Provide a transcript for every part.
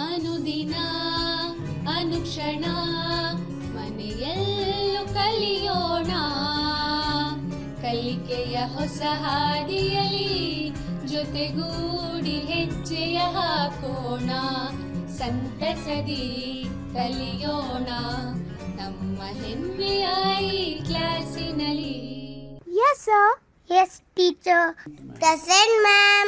ಅನುದಿನ ಅನುಕ್ಷಣ ಮನೆಯಲ್ಲೂ ಕಲಿಯೋಣ, ಕಲಿಕೆಯ ಹೊಸ ಹಾದಿಯಲಿ ಜೊತೆಗೂಡಿ ಹೆಜ್ಜೆಯ ಹಾಕೋಣ, ಸಂತಸದಿ ಕಲಿಯೋಣ ನಮ್ಮ ಹೆಮ್ಮೆಯ ಈ ಕ್ಲಾಸಿನಲ್ಲಿ. Yes, sir. Yes, teacher. Present, ma'am.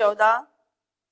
14,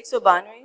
192,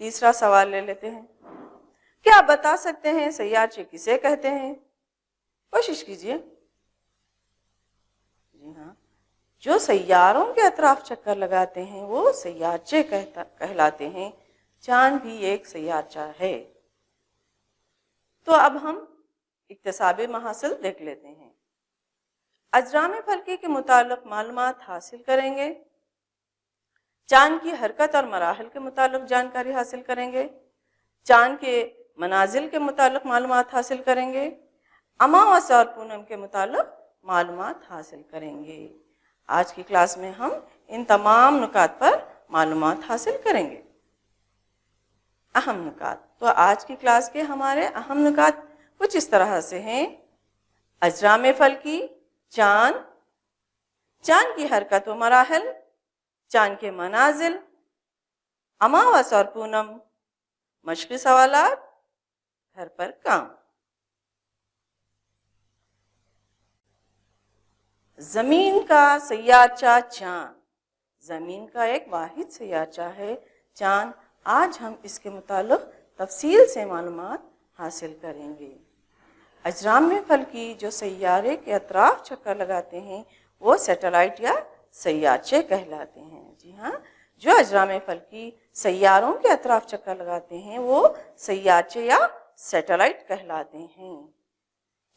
تیسرا سوال لے لیتے ہیں. کیا آپ بتا سکتے ہیں سیارچے کسے کہتے ہیں؟ کوشش کیجیے. جی ہاں، جو سیاروں کے اطراف چکر لگاتے ہیں وہ سیارچے کہلاتے ہیں. چاند بھی ایک سیارچہ ہے. تو اب ہم اکتسابی محاصل دیکھ لیتے ہیں. اجرام فلکی کے متعلق معلومات حاصل کریں گے. چاند کی حرکت اور مراحل کے متعلق جانکاری حاصل کریں گے. چاند کے منازل کے متعلق معلومات حاصل کریں گے. اماوس اور پونم کے متعلق معلومات حاصل کریں گے. آج کی کلاس میں ہم ان تمام نکات پر معلومات حاصل کریں گے. اہم نکات. تو آج کی کلاس کے ہمارے اہم نکات کچھ اس طرح سے ہیں. اجرام فلکی، چاند، چاند کی حرکت و مراحل، چاند کے منازل، اماوس اور پونم، مشقی سوالات، گھر پر کام. زمین کا سیارچہ چاند. زمین کا ایک واحد سیارچہ ہے چاند. آج ہم اس کے متعلق تفصیل سے معلومات حاصل کریں گے. اجرام فلکی جو سیارے کے اطراف چکر لگاتے ہیں وہ سیٹلائٹ یا سیارچے کہلاتے ہیں. جی ہاں، جو اجرام فلکی سیاروں کے اطراف چکر لگاتے ہیں وہ سیارچے یا سیٹلائٹ کہلاتے ہیں.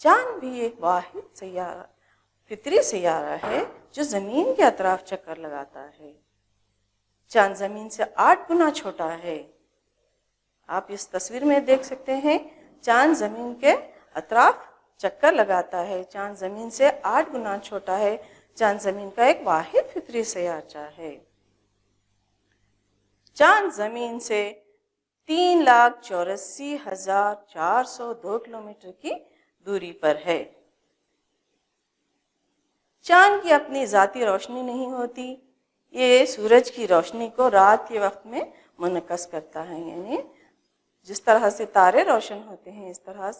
چاند بھی ایک واحد سیارہ فطری سیارہ ہے جو زمین کے اطراف چکر لگاتا ہے. چاند زمین سے 8 گنا چھوٹا ہے. آپ اس تصویر میں دیکھ سکتے ہیں چاند زمین کے اطراف چکر لگاتا ہے. چاند زمین سے 8 گنا چھوٹا ہے. چاند زمین کا ایک واحد فطری سیارچہ ہے. چاند زمین سے 3,84,402 کلومیٹر کی دوری پر ہے. چاند کی اپنی ذاتی روشنی نہیں ہوتی. یہ سورج کی روشنی کو رات کے وقت میں منعکس کرتا ہے. یعنی جس طرح ستارے روشن ہوتے ہیں اس طرح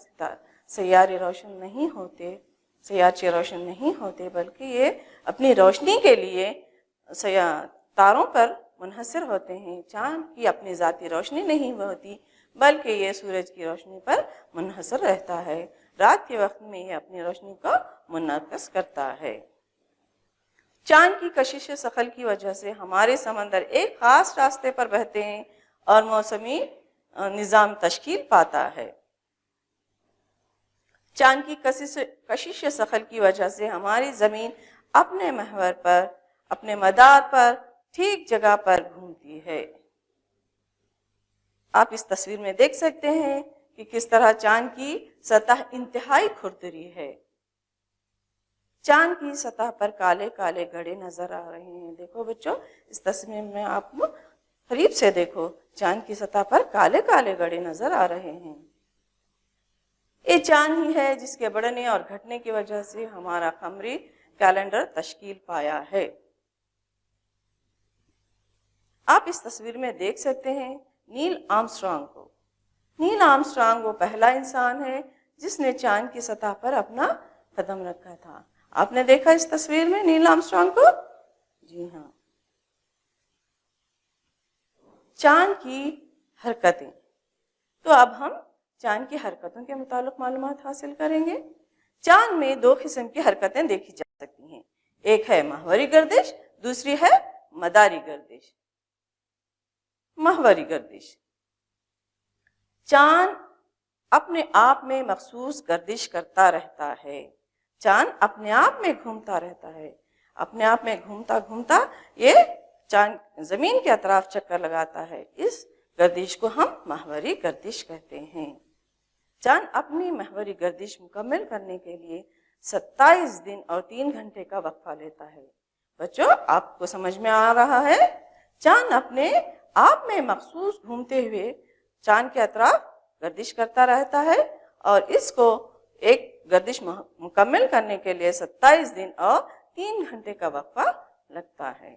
سیارے روشن نہیں ہوتے، سیارچے روشن نہیں ہوتے، بلکہ یہ اپنی روشنی کے لیے تاروں پر منحصر ہوتے ہیں. چاند کی اپنی ذاتی روشنی نہیں ہوتی بلکہ یہ سورج کی روشنی پر منحصر رہتا ہے. رات کے وقت میں یہ اپنی روشنی کو منعکس کرتا ہے. چاند کی کشش ثقل کی وجہ سے ہمارے سمندر ایک خاص راستے پر بہتے ہیں اور موسمی نظام تشکیل پاتا ہے. چاند کی کشش ثقل کی وجہ سے ہماری زمین اپنے محور پر، اپنے مدار پر ٹھیک جگہ پر گھومتی ہے. آپ اس تصویر میں دیکھ سکتے ہیں کہ کس طرح چاند کی سطح انتہائی کھردری ہے. چاند کی سطح پر کالے کالے گڑھے نظر آ رہے ہیں. دیکھو بچوں، اس تصویر میں آپ قریب سے دیکھو، چاند کی سطح پر کالے کالے گڑھے نظر آ رہے ہیں. یہ چاند ہی ہے جس کے بڑھنے اور گھٹنے کی وجہ سے ہمارا قمری کیلنڈر تشکیل پایا ہے. آپ اس تصویر میں دیکھ سکتے ہیں نیل آرمسٹرانگ کو. نیل آرمسٹرانگ وہ پہلا انسان ہے جس نے چاند کی سطح پر اپنا قدم رکھا تھا. آپ نے دیکھا اس تصویر میں نیل آرمسٹرانگ کو؟ جی ہاں. چاند کی حرکتیں. تو اب ہم چاند کی حرکتوں کے متعلق معلومات حاصل کریں گے. چاند میں 2 قسم کی حرکتیں دیکھی جا سکتی ہیں. ایک ہے محوری گردش، دوسری ہے مداری گردش. محوری گردش. چاند اپنے آپ میں مخصوص گردش کرتا رہتا ہے. چاند اپنے آپ میں گھومتا رہتا ہے. اپنے آپ میں گھومتا گھومتا یہ چاند زمین کے اطراف چکر لگاتا ہے. اس گردش کو ہم محوری گردش کہتے ہیں. چاند اپنی محوری گردش مکمل کرنے کے لیے 27 دن اور 3 گھنٹے کا وقفہ لیتا ہے. بچوں، آپ کو سمجھ میں آ رہا ہے؟ چاند اپنے آپ میں مخصوص گھومتے ہوئے چاند کے اطراف گردش کرتا رہتا ہے اور اس کو ایک گردش مکمل کرنے کے لیے 27 دن اور 3 گھنٹے کا وقفہ لگتا ہے.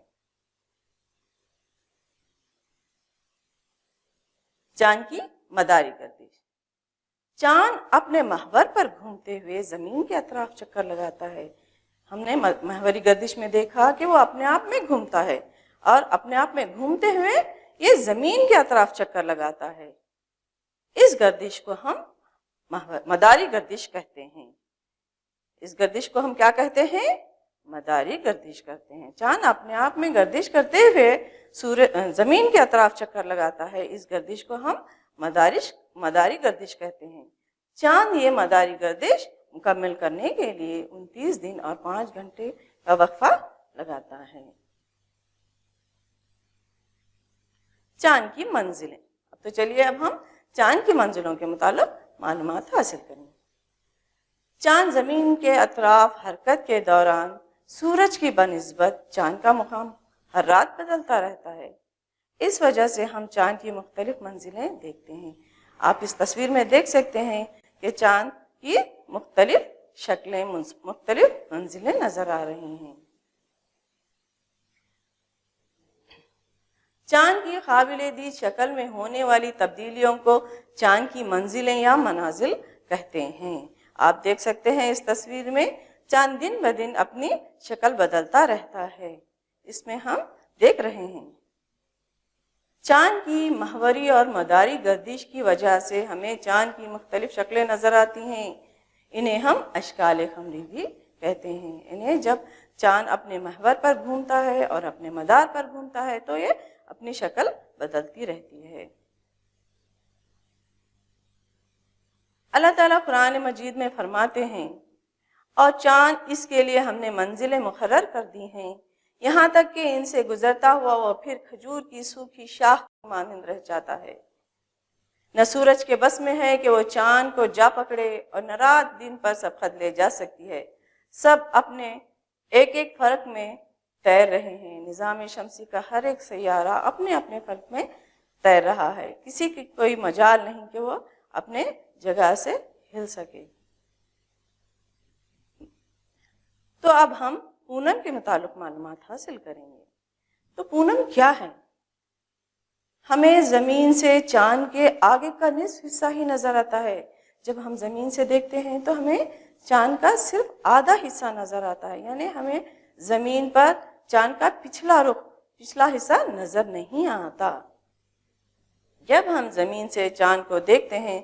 چاند کی مداری گردش. چاند اپنے محور پر گھومتے ہوئے زمین کے اطراف چکر لگاتا ہے. ہم نے محوری گردش میں دیکھا کہ وہ اپنے آپ میں گھومتا ہے اور اپنے آپ میں گھومتے ہوئے یہ زمین کے اطراف چکر لگاتا ہے۔ اس گردش کو ہم مداری گردش کہتے ہیں۔ اس گردش کو ہم کیا کہتے ہیں؟ مداری گردش کرتے ہیں۔ چاند اپنے آپ میں گردش کرتے ہوئے زمین کے اطراف چکر لگاتا ہے، اس گردش کو ہم مداری گردش کہتے ہیں۔ چاند یہ مداری گردش مکمل کرنے کے لیے 29 دن اور 5 گھنٹے کا وقفہ لگاتا ہے۔ چاند کی منزلیں۔ اب تو چلیے اب ہم چاند کی منزلوں کے متعلق معلومات حاصل کریں۔ چاند زمین کے اطراف حرکت کے دوران سورج کی بنسبت چاند کا مقام ہر رات بدلتا رہتا ہے۔ اس وجہ سے ہم چاند کی مختلف منزلیں دیکھتے ہیں۔ آپ اس تصویر میں دیکھ سکتے ہیں کہ چاند کی مختلف شکلیں، مختلف منزلیں نظر آ رہی ہیں۔ چاند کی قابل دید شکل میں ہونے والی تبدیلیوں کو چاند کی منزلیں یا منازل کہتے ہیں۔ آپ دیکھ سکتے ہیں اس تصویر میں چاند دن بدن اپنی شکل بدلتا رہتا ہے، اس میں ہم دیکھ رہے ہیں۔ چاند کی محوری اور مداری گردش کی وجہ سے ہمیں چاند کی مختلف شکلیں نظر آتی ہیں۔ انہیں ہم اشکال قمری بھی کہتے ہیں۔ انہیں جب چاند اپنے محور پر گھومتا ہے اور اپنے مدار پر گھومتا ہے تو یہ اپنی شکل بدلتی رہتی ہے۔ اللہ تعالیٰ قرآن مجید میں فرماتے ہیں، اور چاند اس کے لیے ہم نے منزلیں مقرر کر دی ہیں، یہاں تک کہ ان سے گزرتا ہوا وہ پھر کھجور کی سوکھی شاخ کی مانند رہ جاتا ہے۔ نہ سورج کے بس میں ہے کہ وہ چاند کو جا پکڑے اور نہ رات دن پر سبقت لے جا سکتی ہے۔ سب اپنے ایک ایک فرق میں تیر رہے ہیں۔ نظام شمسی کا ہر ایک سیارہ اپنے اپنے فرق میں تیر رہا ہے، کسی کی کوئی مجال نہیں کہ وہ اپنے جگہ سے ہل سکے۔ تو اب ہم پونم کے متعلق معلومات حاصل کریں گے۔ تو پونم کیا ہے؟ ہمیں زمین سے چاند کے آگے کا نصف حصہ ہی نظر آتا ہے۔ جب ہم زمین سے دیکھتے ہیں تو ہمیں چاند کا صرف آدھا حصہ نظر آتا ہے، یعنی ہمیں زمین پر چاند کا پچھلا حصہ نظر نہیں آتا۔ جب ہم زمین سے چاند کو دیکھتے ہیں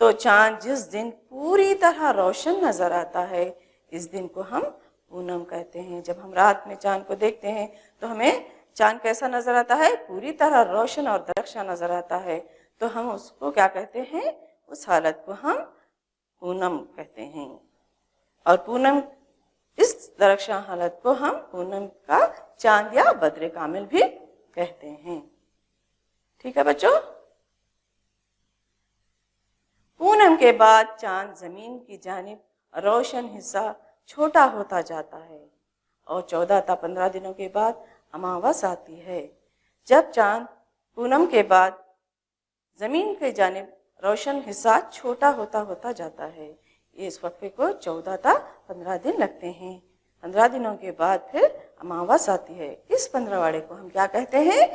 تو چاند جس دن پوری طرح روشن نظر آتا ہے، اس دن کو ہم پونم کہتے ہیں۔ جب ہم رات میں چاند کو دیکھتے ہیں تو ہمیں چاند کیسا نظر آتا ہے؟ پوری طرح روشن اور درخشاں نظر آتا ہے، تو ہم اس کو کیا کہتے ہیں؟ اس حالت کو ہم پونم کہتے ہیں۔ اور پونم، اس درخشاں حالت کو ہم پونم کا چاند یا بدر کامل بھی کہتے ہیں۔ ٹھیک ہے بچوں؟ پونم کے بعد چاند زمین کی جانب روشن حصہ چھوٹا ہوتا جاتا ہے اور 14 تا 15 دنوں کے بعد اماوس آتی ہے۔ جب چاند پونم کے بعد زمین کی جانب روشن حصہ چھوٹا ہوتا جاتا ہے، اس وقفے کو 14 تا 15 دن لگتے ہیں۔ 15 دنوں کے بعد پھر اماوس آتی ہے۔ اس 15واڑے کو ہم کیا کہتے ہیں؟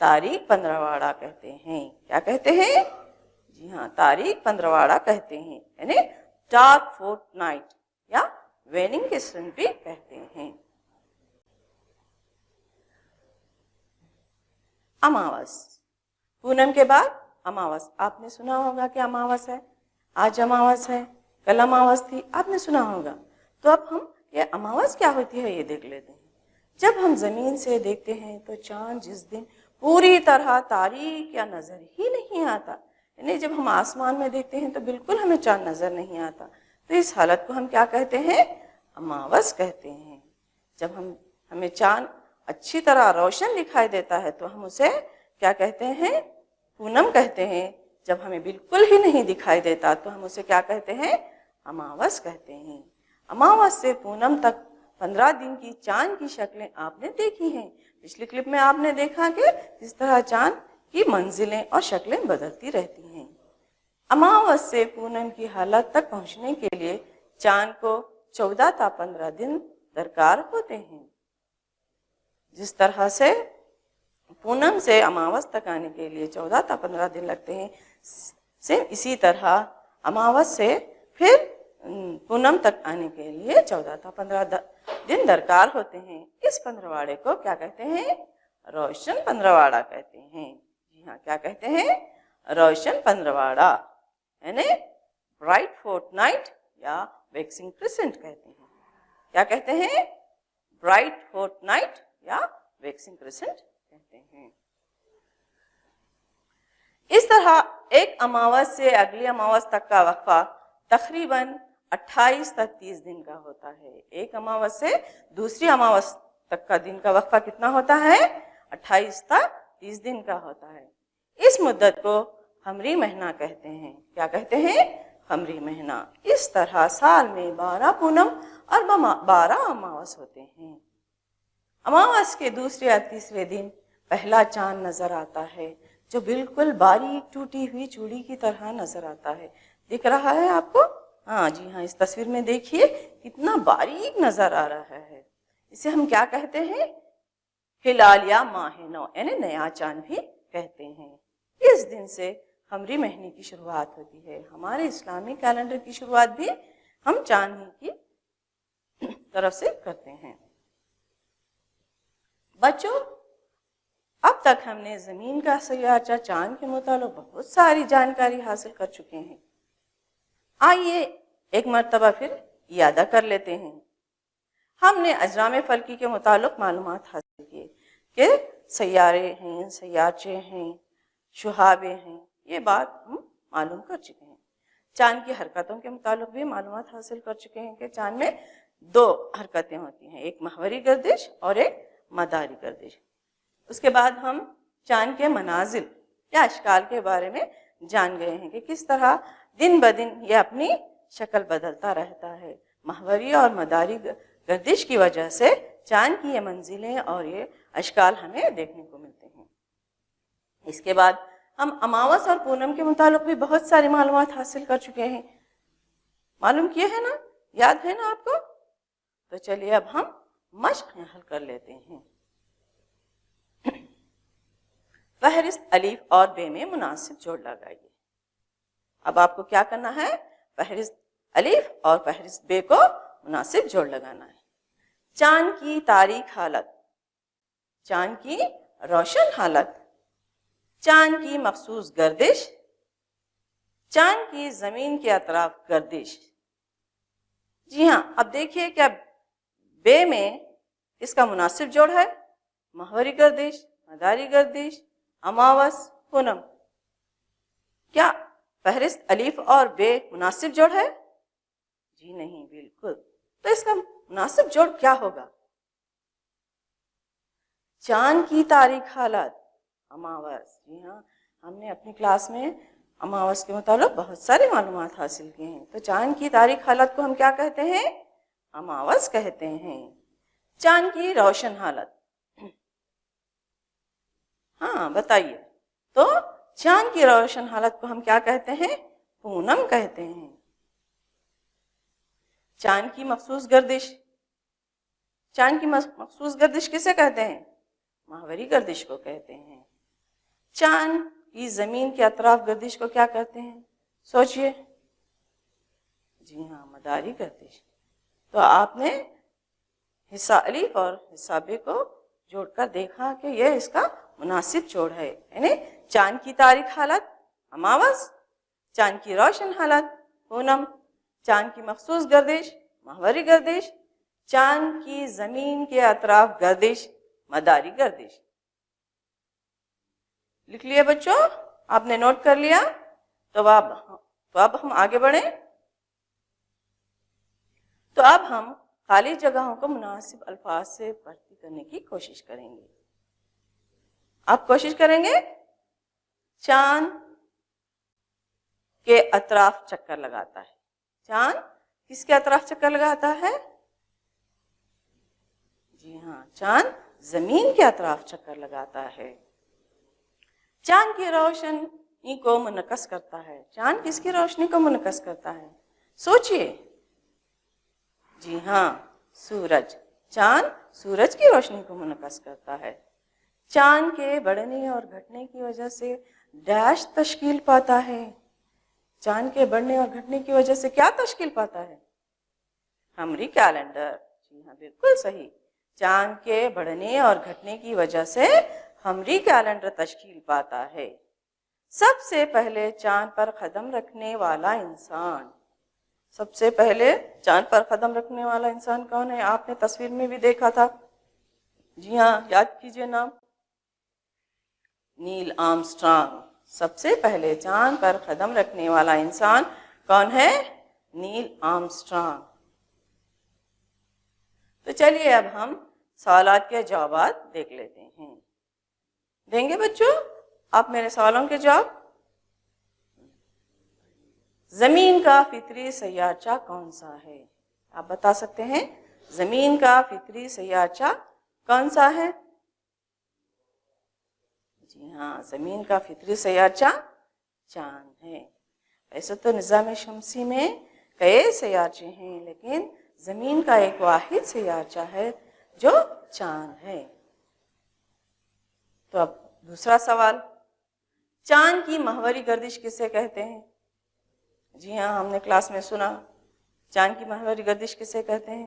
تاریک 15واڑا کہتے ہیں۔ کیا کہتے ہیں؟ جی ہاں، تاریک 15واڑا کہتے ہیں، یعنی ڈارک فورتھ نائٹ یا ویننگ کرسمس بھی کہتے ہیں۔ اماوس، پونم کے بعد اماوس۔ آپ نے سنا ہوگا کہ اماوس ہے، آج اماوس ہے، کل اماوس تھی، آپ نے سنا ہوگا۔ تو اب ہم یہ اماوس کیا ہوتی ہے یہ دیکھ لیتے ہیں۔ جب ہم زمین سے دیکھتے ہیں تو چاند جس دن پوری طرح تاریک یا نظر ہی نہیں آتا، یعنی جب ہم آسمان میں دیکھتے ہیں تو بالکل ہمیں چاند نظر نہیں آتا، تو اس حالت کو ہم کیا کہتے ہیں؟ اماوس کہتے ہیں۔ جب ہمیں چاند اچھی طرح روشن دکھائی دیتا ہے تو ہم اسے کیا کہتے ہیں؟ پونم کہتے ہیں۔ جب ہمیں بالکل ہی نہیں دکھائی دیتا تو ہم اسے کیا کہتے ہیں؟ اماوس کہتے ہیں۔ اماوس سے پونم تک 15 دن کی چاند کی شکلیں آپ نے دیکھی ہیں۔ پچھلی کلپ میں آپ نے دیکھا کہ کس طرح چاند کی منزلیں اور شکلیں بدلتی رہتی ہیں۔ اماوس سے پونم کی حالت تک پہنچنے کے لیے چاند کو 14 تا 15 دن درکار ہوتے ہیں۔ جس طرح سے پونم سے اماوس تک آنے کے لیے 14 تا 15 دن لگتے ہیں، اسی طرح اماوس سے پھر پونم تک آنے کے لیے 14 تا 15 دن درکار ہوتے ہیں۔ اس 15واڑے کو کیا کہتے ہیں؟ روشن 15واڑا کہتے ہیں۔ جی ہاں، کیا کہتے ہیں؟ روشن پندرواڑا یعنی برائٹ فورتھ نائٹ یا ویکسنگ کریسنٹ کہتے ہیں. کیا کہتے ہیں؟ برائٹ فورتھ نائٹ یا ویکسنگ کریسنٹ کہتے ہیں. اس طرح ایک اماوس سے اگلی اماوس تک کا وقفہ تقریباً 28 تک 30 دن کا ہوتا ہے. ایک اماوس سے دوسری اماوس تک کا دن کا وقفہ کتنا ہوتا ہے؟ 28 تک 30 دن کا ہوتا ہے. اس مدت کو قمری مہینہ کہتے ہیں. کیا کہتے ہیں؟ قمری مہینہ. اس طرح سال میں 12 پونم اور 12 اماوس ہوتے ہیں. اماوس کے دوسرے یا تیسرے دن پہلا چاند نظر آتا ہے جو بالکل باریک ٹوٹی ہوئی چوڑی کی طرح نظر آتا ہے. دکھ رہا ہے آپ کو؟ ہاں جی ہاں، اس تصویر میں دیکھیے کتنا باریک نظر آ رہا ہے. اسے ہم کیا کہتے ہیں؟ ہلال یا ماہ نو یعنی نیا چاند بھی کہتے ہیں. اس دن سے قمری مہینے کی شروعات ہوتی ہے. ہمارے اسلامی کیلنڈر کی شروعات بھی ہم چاند ہی کی طرف سے کرتے ہیں. بچوں، اب تک ہم نے زمین کا سیارچہ چاند کے متعلق بہت ساری جانکاری حاصل کر چکے ہیں. آئیے ایک مرتبہ پھر اعادہ کر لیتے ہیں. ہم نے اجرام فلکی کے متعلق معلومات حاصل کیے کہ سیارے ہیں، سیارچے ہیں، شہابیں ہیں. یہ بات ہم معلوم کر چکے ہیں. چاند کی حرکتوں کے متعلق بھی معلومات حاصل کر چکے ہیں کہ چاند میں 2 حرکتیں ہوتی ہیں، ایک محوری گردش اور ایک مداری گردش. اس کے بعد ہم چاند کے منازل یا اشکال کے بارے میں جان گئے ہیں کہ کس طرح دن بدن یہ اپنی شکل بدلتا رہتا ہے. محوری اور مداری گردش کی وجہ سے چاند کی یہ منزلیں اور یہ اشکال ہمیں دیکھنے کو ملتے ہیں. اس کے بعد ہم اماوس اور پونم کے متعلق بھی بہت ساری معلومات حاصل کر چکے ہیں. معلوم کیے ہیں نا؟ یاد ہے نا آپ کو؟ تو چلیے اب ہم مشق حل کر لیتے ہیں. فہرست الف اور بے میں مناسب جوڑ لگائیے. اب آپ کو کیا کرنا ہے؟ فہرست الف اور فہرست بے کو مناسب جوڑ لگانا ہے. چاند کی تاریک حالت، چاند کی روشن حالت، چاند کی مخصوص گردش، چاند کی زمین کے اطراف گردش. جی ہاں، اب دیکھیے کیا بے میں اس کا مناسب جوڑ ہے؟ محوری گردش، مداری گردش، اماوس، پونم. کیا فہرست الف اور بے مناسب جوڑ ہے؟ جی نہیں، بالکل. تو اس کا مناسب جوڑ کیا ہوگا؟ چاند کی تاریک حالت، اماوس. جی ہاں، ہم نے اپنی کلاس میں اماوس کے متعلق بہت ساری معلومات حاصل کی ہیں. تو چاند کی تاریک حالت کو ہم کیا کہتے ہیں؟ اماوس کہتے ہیں. چاند کی روشن حالت، ہاں بتائیے. تو چاند کی روشن حالت کو ہم کیا کہتے ہیں؟ پونم کہتے ہیں. چاند کی مخصوص گردش، چاند کی مخصوص گردش کسے کہتے ہیں؟ محوری گردش کو کہتے ہیں. چاند کی زمین کے اطراف گردش کو کیا کہتے ہیں؟ سوچئے. جی ہاں، مداری گردش. تو آپ نے حصہ الف اور حصہ بے کو جوڑ کر دیکھا کہ یہ اس کا مناسب جوڑ ہے. یعنی چاند کی تاریک حالت اماوس، چاند کی روشن حالت پونم، چاند کی مخصوص گردش محوری گردش، چاند کی زمین کے اطراف گردش مداری گردش. لکھ لیے بچوں؟ آپ نے نوٹ کر لیا؟ تو اب ہم آگے بڑھیں. تو اب ہم خالی جگہوں کو مناسب الفاظ سے بھرتی کرنے کی کوشش کریں گے. آپ کوشش کریں گے. چاند کے اطراف چکر لگاتا ہے. چاند کس کے اطراف چکر لگاتا ہے؟ جی ہاں، چاند زمین کے اطراف چکر لگاتا ہے. چاند کی روشنی کو منعکس کرتا ہے. چاند کس کی روشنی کو منعکس کرتا ہے؟ سوچئے. جی ہاں، سورج. چاند سورج کی روشنی کو منعکس کرتا ہے. چاند کے بڑھنے اور گھٹنے کی وجہ سے ڈیش تشکیل پاتا ہے. چاند کے بڑھنے اور گھٹنے کی وجہ سے کیا تشکیل پاتا ہے؟ قمری کیلنڈر. جی ہاں، بالکل صحیح. چاند کے بڑھنے اور گھٹنے کی وجہ سے قمری کیلنڈر تشکیل پاتا ہے۔ سب سے پہلے چاند پر قدم رکھنے والا انسان، سب سے پہلے چاند پر قدم رکھنے والا انسان کون ہے؟ آپ نے تصویر میں بھی دیکھا تھا، جی ہاں، یاد کیجئے نام، نیل آرمسٹرانگ۔ سب سے پہلے چاند پر قدم رکھنے والا انسان کون ہے؟ نیل آرمسٹرانگ۔ تو چلیے اب ہم سوالات کے جوابات دیکھ لیتے ہیں۔ دیں گے بچوں آپ میرے سوالوں کے جواب؟ زمین کا فطری سیارچہ کون سا ہے؟ آپ بتا سکتے ہیں زمین کا فطری سیارچہ کون سا ہے؟ جی ہاں، زمین کا فطری سیارچہ چاند ہے۔ ایسے تو نظام شمسی میں کئی سیارچے ہیں، لیکن زمین کا ایک واحد سیارچہ ہے جو چاند ہے۔ تو اب دوسرا سوال، چاند کی محوری گردش کسے کہتے ہیں؟ جی ہاں، ہم نے کلاس میں سنا، چاند کی محوری گردش کسے کہتے ہیں؟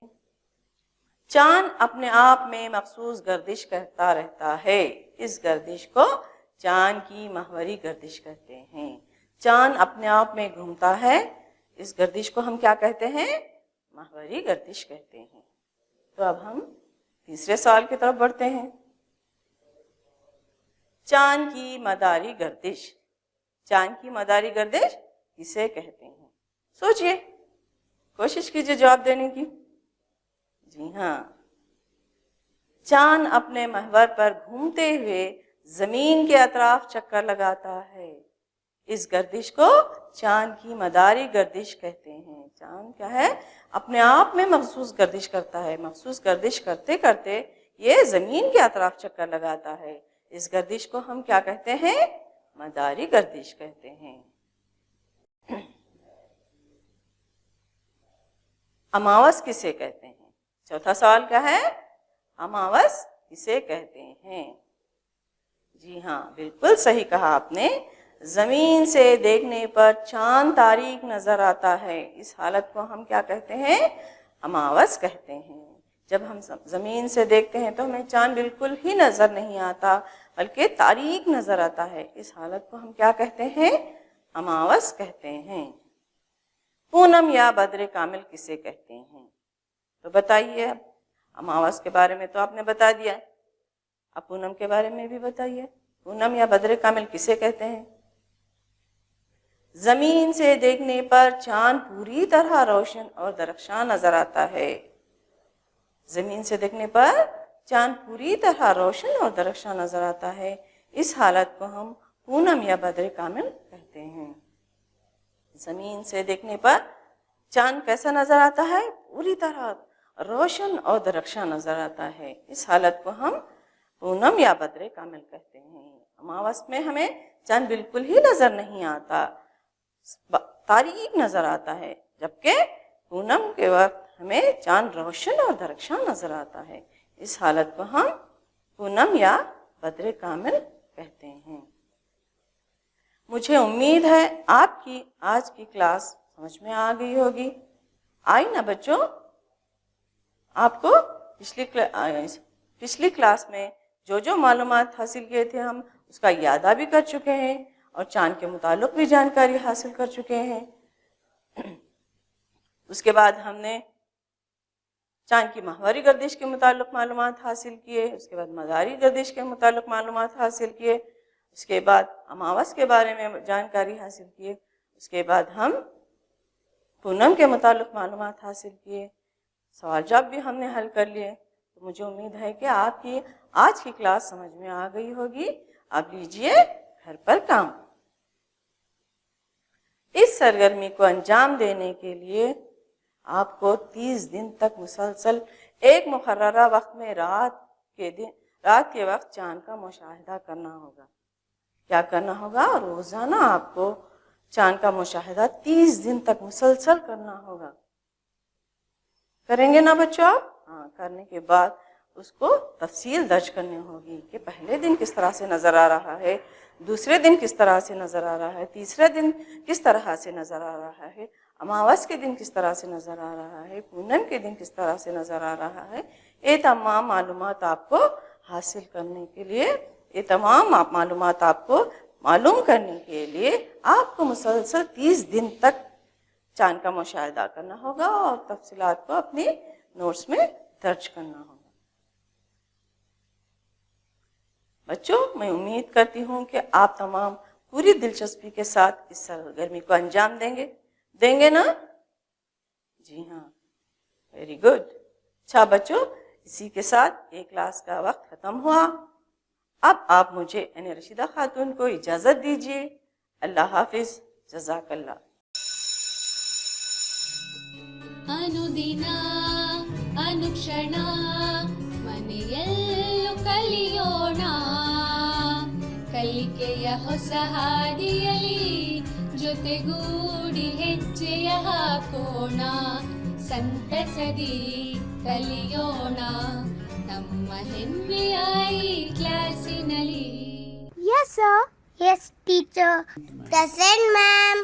چاند اپنے آپ میں مخصوص گردش کرتا رہتا ہے، اس گردش کو چاند کی محوری گردش کہتے ہیں۔ چاند اپنے آپ میں گھومتا ہے، اس گردش کو ہم کیا کہتے ہیں؟ محوری گردش کہتے ہیں۔ تو اب ہم تیسرے سوال کی طرف بڑھتے ہیں۔ چاند کی مداری گردش، چاند کی مداری گردش کسے کہتے ہیں؟ سوچئے، کوشش کیجئے جواب دینے کی۔ جی ہاں، چاند اپنے محور پر گھومتے ہوئے زمین کے اطراف چکر لگاتا ہے، اس گردش کو چاند کی مداری گردش کہتے ہیں۔ چاند کیا ہے؟ اپنے آپ میں مخصوص گردش کرتا ہے، مخصوص گردش کرتے کرتے یہ زمین کے اطراف چکر لگاتا ہے، اس گردش کو ہم کیا کہتے ہیں؟ مداری گردش کہتے ہیں۔ اماوس کسے کہتے ہیں؟ چوتھا سوال کیا ہے؟ اماوس کسے کہتے ہیں؟ جی ہاں، بالکل صحیح کہا آپ نے، زمین سے دیکھنے پر چاند تاریک نظر آتا ہے، اس حالت کو ہم کیا کہتے ہیں؟ اماوس کہتے ہیں۔ جب ہم زمین سے دیکھتے ہیں تو ہمیں چاند بالکل ہی نظر نہیں آتا بلکہ تاریک نظر آتا ہے، اس حالت کو ہم کیا کہتے ہیں؟ اماوس کہتے ہیں۔ پونم یا بدر کامل کسے کہتے ہیں؟ تو بتائیے، اب اماوس کے بارے میں تو آپ نے بتا دیا، اب پونم کے بارے میں بھی بتائیے، پونم یا بدر کامل کسے کہتے ہیں؟ زمین سے دیکھنے پر چاند پوری طرح روشن اور درخشاں نظر آتا ہے، زمین سے دیکھنے پر چاند پوری طرح روشن اور درخشاں نظر آتا ہے، اس حالت کو ہم پونم یا بدر کامل کہتے ہیں۔ زمین سے دیکھنے پر چاند کیسا نظر آتا ہے؟ پوری طرح روشن اور درخشاں نظر آتا ہے، اس حالت کو ہم پونم یا بدر کامل کہتے ہیں۔ اماوس میں ہمیں چاند بالکل ہی نظر نہیں آتا، تاریک نظر آتا ہے، جبکہ پونم کے وقت ہمیں چاند روشن اور درخشاں نظر آتا ہے، اس حالت کو ہم پونم یا بدر کامل کہتے ہیں۔ مجھے امید ہے آپ کی آج کی کلاس سمجھ میں آ گئی ہوگی، آئی نا بچوں؟ آپ کو پچھلی کلاس میں جو معلومات حاصل کیے تھے ہم اس کا اعادہ بھی کر چکے ہیں اور چاند کے متعلق بھی جانکاری حاصل کر چکے ہیں۔ اس کے بعد ہم نے چاند کی محوری گردش کے متعلق معلومات حاصل کیے، اس کے بعد مداری گردش کے متعلق معلومات حاصل کیے، اس کے بعد اماوس کے بارے میں جانکاری حاصل کیے، اس کے بعد ہم پونم کے متعلق معلومات حاصل کیے، سوال جواب بھی ہم نے حل کر لیے۔ تو مجھے امید ہے کہ آپ کی آج کی کلاس سمجھ میں آ گئی ہوگی۔ اب لیجئے گھر پر کام۔ اس سرگرمی کو انجام دینے کے لیے آپ کو 30 دن تک مسلسل ایک مقررہ وقت میں رات کے وقت چاند کا مشاہدہ کرنا ہوگا۔ کیا کرنا ہوگا؟ روزانہ آپ کو چاند کا مشاہدہ 30 دن تک مسلسل کرنا ہوگا۔ کریں گے نا بچوں آپ؟ ہاں، کرنے کے بعد اس کو تفصیل درج کرنی ہوگی کہ پہلے دن کس طرح سے نظر آ رہا ہے، دوسرے دن کس طرح سے نظر آ رہا ہے، تیسرے دن کس طرح سے نظر آ رہا ہے، اماوس کے دن کس طرح سے نظر آ رہا ہے، پونم کے دن کس طرح سے نظر آ رہا ہے۔ یہ تمام معلومات آپ کو حاصل کرنے کے لیے یہ تمام معلومات آپ کو معلوم کرنے کے لیے آپ کو مسلسل 30 دن تک چاند کا مشاہدہ کرنا ہوگا اور تفصیلات کو اپنے نوٹس میں درج کرنا ہوگا. بچوں، میں امید کرتی ہوں کہ آپ تمام پوری دلچسپی کے ساتھ اس سرگرمی کو انجام دیں گے نا؟ جی ہاں، ویری گڈ. اچھا بچوں، اسی کے ساتھ ایک کلاس کا وقت ختم ہوا. اب آپ مجھے یعنی رشیدہ خاتون کو اجازت دیجیے. اللہ حافظ. جزاک اللہ. ಅನುದಿನ ಅನುಕ್ಷಣ ಮನೆಯಲ್ಲೂ ಕಲಿಯೋಣ, ಕಲಿಕೆಯ ಹೊಸ ಹಾದಿಯಲಿ ಜೊತೆಗೂಡಿ ಹೆಜ್ಜೆಯ ಹಾಕೋಣ, ಸಂತಸದಿ ಕಲಿಯೋಣ ನಮ್ಮ ಹೆಮ್ಮೆಯ ಈ ಕ್ಲಾಸಿನಲ್ಲಿ. Yes, sir. Yes, teacher. Present, ma'am.